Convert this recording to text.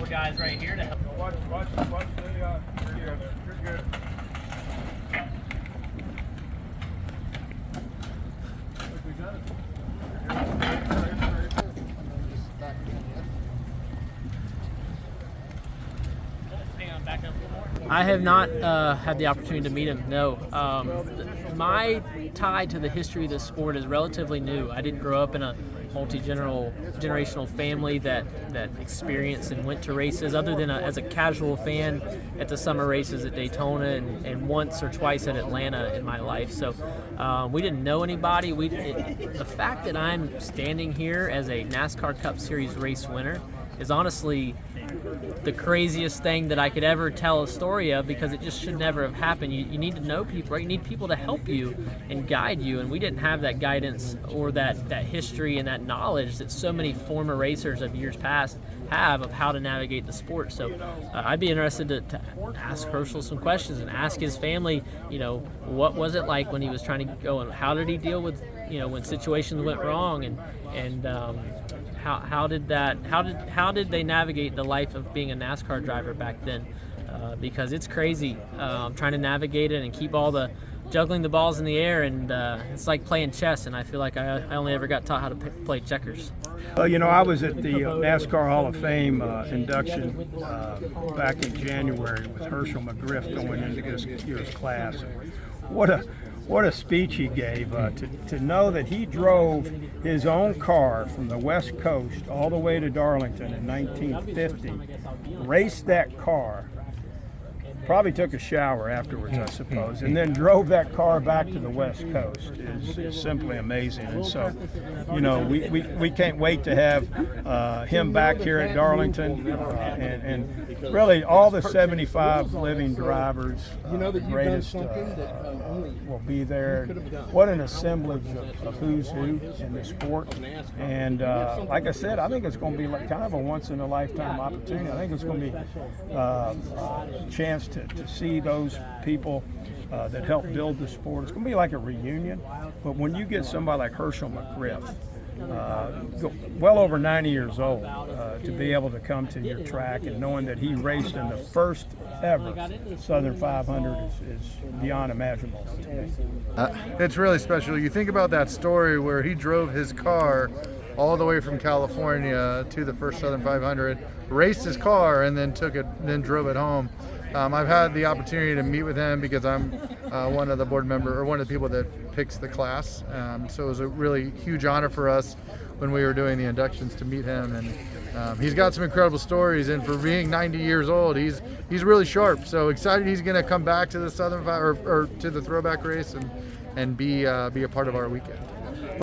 four guys right here to help. Watch the you're good. I have not had the opportunity to meet him, no. My tie to the history of this sport is relatively new. I didn't grow up in a multi-generational family that experienced and went to races, other than as a casual fan at the summer races at Daytona and once or twice at Atlanta in my life. So we didn't know anybody. The fact that I'm standing here as a NASCAR Cup Series race winner is honestly the craziest thing that I could ever tell a story of, because it just should never have happened. You need to know people, right? You need people to help you and guide you, and we didn't have that guidance or that history and that knowledge that so many former racers of years past have of how to navigate the sport. So I'd be interested to ask Herschel some questions and ask his family, what was it like when he was trying to go, and how did he deal with, when situations went wrong, and how did they navigate the life of being a NASCAR driver back then? Because it's crazy. I'm trying to navigate it and keep juggling the balls in the air, and it's like playing chess, and I feel like I only ever got taught how to play checkers. Well, I was at the NASCAR Hall of Fame induction back in January with Herschel McGriff going into this year's class. What a speech he gave, to know that he drove his own car from the West Coast all the way to Darlington in 1950, raced that car, probably took a shower afterwards, I suppose, and then drove that car back to the West Coast is simply amazing. And so, we can't wait to have him back here at Darlington, and really all the 75 living drivers, the greatest, will be there. What an assemblage of who's who in the sport. And like I said, I think it's going to be like kind of a once-in-a-lifetime opportunity. I think it's going to be a chance to see those people that helped build the sport. It's going to be like a reunion. But when you get somebody like Herschel McGriff, well over 90 years old, to be able to come to your track and knowing that he raced in the first ever Southern 500 is beyond imaginable to me. It's really special. You think about that story where he drove his car all the way from California to the first Southern 500, raced his car, and then drove it home. I've had the opportunity to meet with him because I'm one of the board members, or one of the people that picks the class. So it was a really huge honor for us when we were doing the inductions to meet him. And he's got some incredible stories. And for being 90 years old, he's really sharp. So excited he's going to come back to the Southern or to the throwback race and be a part of our weekend.